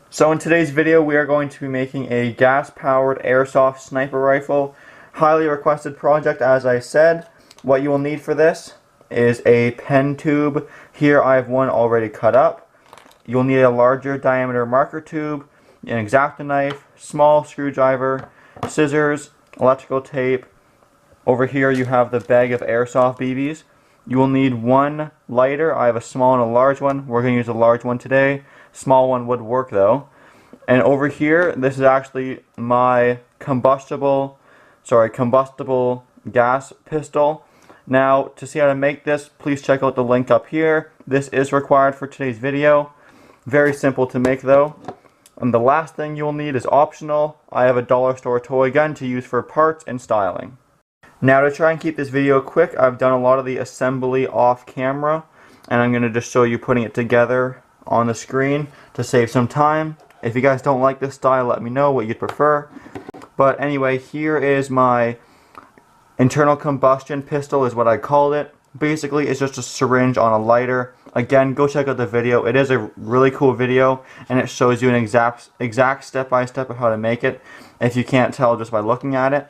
So in today's video we are going to be making a gas-powered airsoft sniper rifle. Highly requested project, as I said. What you will need for this is a pen tube. Here I have one already cut up. You'll need a larger diameter marker tube, an X-Acto knife, small screwdriver, scissors, electrical tape. Over here you have the bag of airsoft BBs. You will need one lighter. I have a small and a large one. We're going to use a large one today. Small one would work though. And over here, this is actually my combustible gas pistol. Now, to see how to make this, please check out the link up here. This is required for today's video. Very simple to make though. And the last thing you'll need is optional. I have a dollar store toy gun to use for parts and styling. Now, to try and keep this video quick, I've done a lot of the assembly off camera, and I'm going to just show you putting it together on the screen to save some time. If you guys don't like this style, let me know what you'd prefer. But anyway, here is my internal combustion pistol, is what I called it. Basically, it's just a syringe on a lighter. Again, go check out the video. It is a really cool video, and it shows you an exact step-by-step of how to make it, if you can't tell just by looking at it.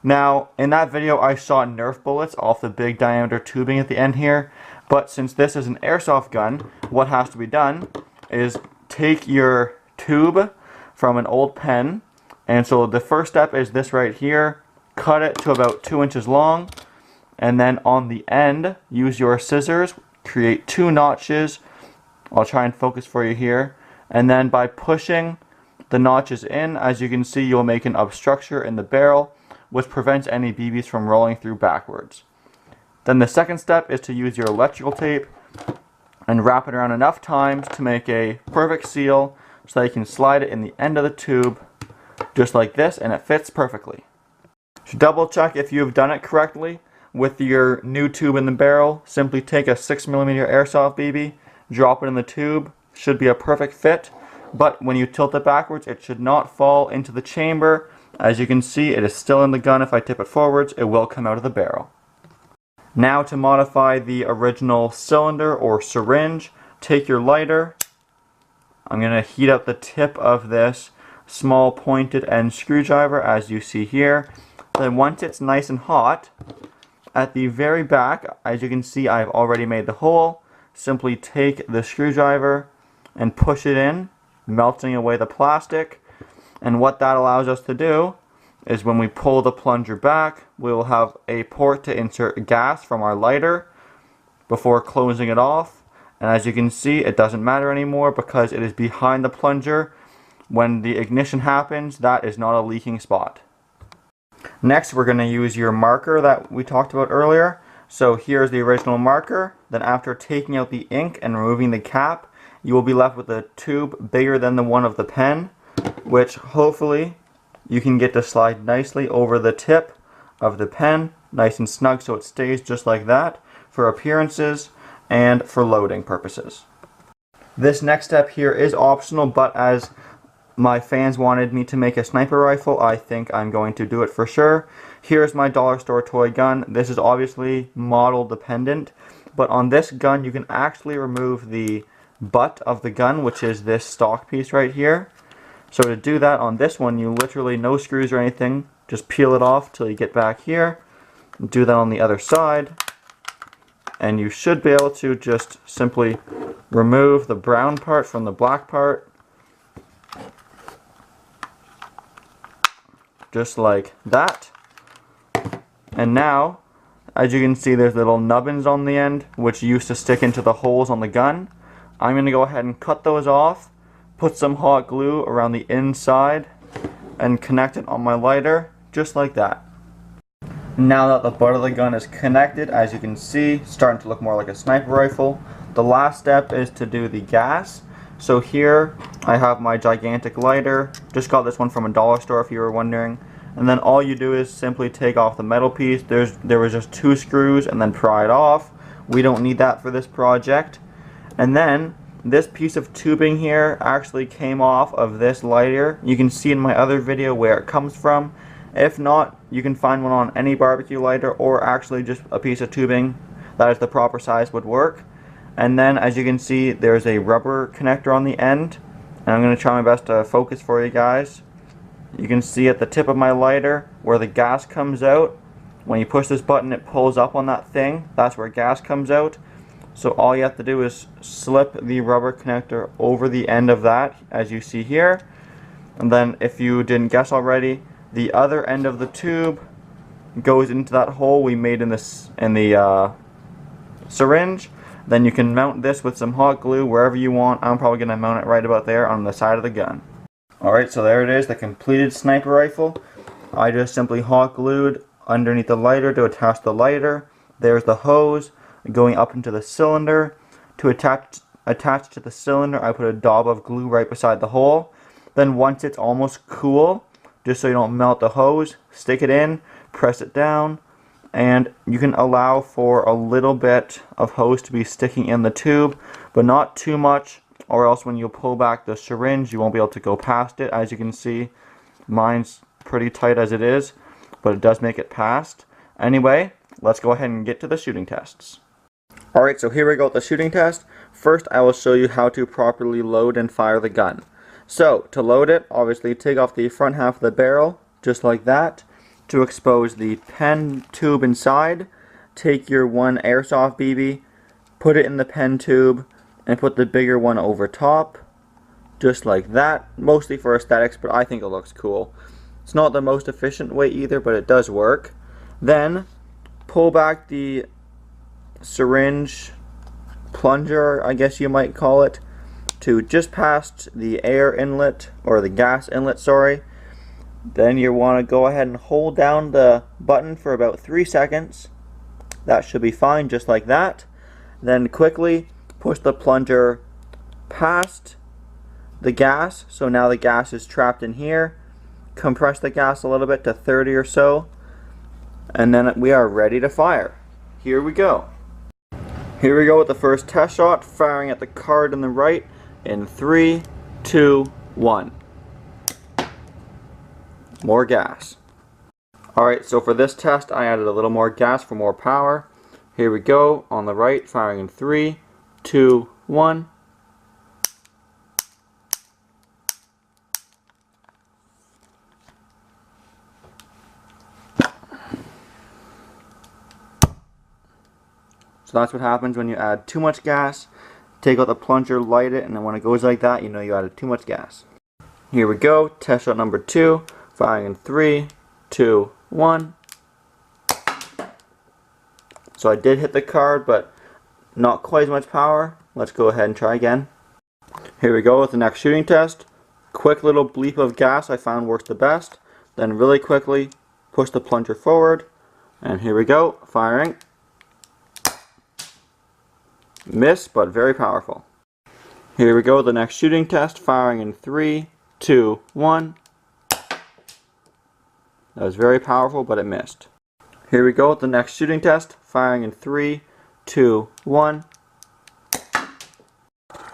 Now, in that video, I shot Nerf bullets off the big diameter tubing at the end here. But since this is an airsoft gun, what has to be done is take your tube from an old pen, and so the first step is this right here. Cut it to about 2 inches long, and then on the end use your scissors, create 2 notches. I'll try and focus for you here, and then by pushing the notches in, as you can see, you'll make an obstruction in the barrel, which prevents any BBs from rolling through backwards. Then the second step is to use your electrical tape and wrap it around enough times to make a perfect seal so that you can slide it in the end of the tube just like this, and it fits perfectly. To double check if you've done it correctly with your new tube in the barrel, simply take a 6mm airsoft BB, drop it in the tube. Should be a perfect fit, but when you tilt it backwards, it should not fall into the chamber. As you can see, it is still in the gun. If I tip it forwards, it will come out of the barrel. Now, to modify the original cylinder or syringe, take your lighter. I'm going to heat up the tip of this small pointed end screwdriver, as you see here. Then once it's nice and hot, at the very back, as you can see, I've already made the hole. Simply take the screwdriver and push it in, melting away the plastic. And what that allows us to do is when we pull the plunger back, we will have a port to insert gas from our lighter before closing it off. And as you can see, it doesn't matter anymore because it is behind the plunger. When the ignition happens, that is not a leaking spot. Next, we're going to use your marker that we talked about earlier. So here's the original marker. Then after taking out the ink and removing the cap, you will be left with a tube bigger than the one of the pen, which hopefully you can get to slide nicely over the tip of the pen, nice and snug so it stays just like that for appearances and for loading purposes. This next step here is optional, but as my fans wanted me to make a sniper rifle, I think I'm going to do it for sure. Here's my dollar store toy gun. This is obviously model dependent, but on this gun you can actually remove the butt of the gun, which is this stock piece right here. So to do that on this one, you literally, no screws or anything, just peel it off till you get back here. Do that on the other side, and you should be able to just simply remove the brown part from the black part, just like that. And now, as you can see, there's little nubbins on the end which used to stick into the holes on the gun. I'm going to go ahead and cut those off, put some hot glue around the inside, and connect it on my lighter just like that. Now that the butt of the gun is connected, as you can see, it's starting to look more like a sniper rifle. The last step is to do the gas. So here I have my gigantic lighter. Just got this one from a dollar store if you were wondering. and then all you do is simply take off the metal piece. There was just 2 screws, and then pry it off. We don't need that for this project. And then this piece of tubing here actually came off of this lighter. You can see in my other video where it comes from. If not, you can find one on any barbecue lighter, or actually just a piece of tubing that is the proper size would work. And then, as you can see, there's a rubber connector on the end, and I'm going to try my best to focus for you guys. You can see at the tip of my lighter where the gas comes out. When you push this button, it pulls up on that thing. That's where gas comes out. So all you have to do is slip the rubber connector over the end of that, as you see here. And then, if you didn't guess already, the other end of the tube goes into that hole we made in the syringe. Then you can mount this with some hot glue wherever you want. I'm probably going to mount it right about there on the side of the gun. Alright, so there it is, the completed sniper rifle. I just simply hot glued underneath the lighter to attach the lighter. There's the hose going up into the cylinder. To attach to the cylinder, I put a daub of glue right beside the hole. Then once it's almost cool, just so you don't melt the hose, stick it in, press it down, and you can allow for a little bit of hose to be sticking in the tube, but not too much, or else when you pull back the syringe you won't be able to go past it. As you can see, mine's pretty tight as it is, but it does make it past. Anyway, let's go ahead and get to the shooting tests. Alright, so here we go with the shooting test. First, I will show you how to properly load and fire the gun. So, to load it, obviously take off the front half of the barrel, just like that. To expose the pen tube inside, take your one airsoft BB, put it in the pen tube, and put the bigger one over top, just like that. Mostly for aesthetics, but I think it looks cool. It's not the most efficient way either, but it does work. Then, pull back the syringe plunger, I guess you might call it, to just past the air inlet, or the gas inlet, sorry. Then you want to go ahead and hold down the button for about 3 seconds. That should be fine, just like that. Then quickly push the plunger past the gas, so now the gas is trapped in here. Compress the gas a little bit to 30 or so, and then we are ready to fire. Here we go. Here we go with the first test shot, firing at the card on the right in 3, 2, 1. More gas. Alright, so for this test I added a little more gas for more power. Here we go, on the right, firing in 3, 2, 1. So that's what happens when you add too much gas. Take out the plunger, light it, and then when it goes like that, you know you added too much gas. Here we go, test shot number 2. Firing in 3, 2, 1. So I did hit the card, but not quite as much power. Let's go ahead and try again. Here we go with the next shooting test. Quick little bleep of gas I found works the best. Then really quickly push the plunger forward. And here we go, firing. Miss, but very powerful. Here we go with the next shooting test. Firing in 3, 2, 1. That was very powerful, but it missed. Here we go with the next shooting test, firing in 3, 2, 1.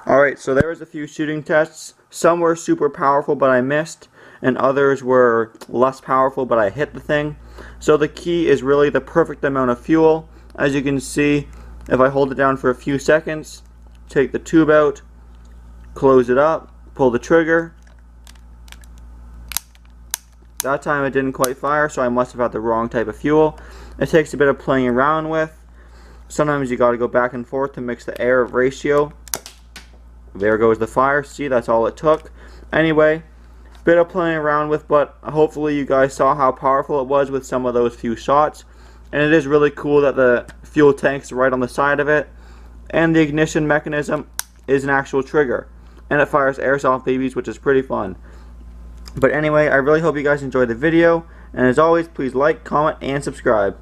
Alright, so there was a few shooting tests. Some were super powerful, but I missed, and others were less powerful, but I hit the thing. So the key is really the perfect amount of fuel. As you can see, if I hold it down for a few seconds, take the tube out, close it up, pull the trigger. That time it didn't quite fire, so I must have had the wrong type of fuel. It takes a bit of playing around with. Sometimes you got to go back and forth to mix the air ratio. There goes the fire. See, that's all it took. Anyway, bit of playing around with, but hopefully you guys saw how powerful it was with some of those few shots. And it is really cool that the fuel tank's right on the side of it, and the ignition mechanism is an actual trigger, and it fires airsoft babies, which is pretty fun. But anyway, I really hope you guys enjoyed the video, and as always, please like, comment, and subscribe.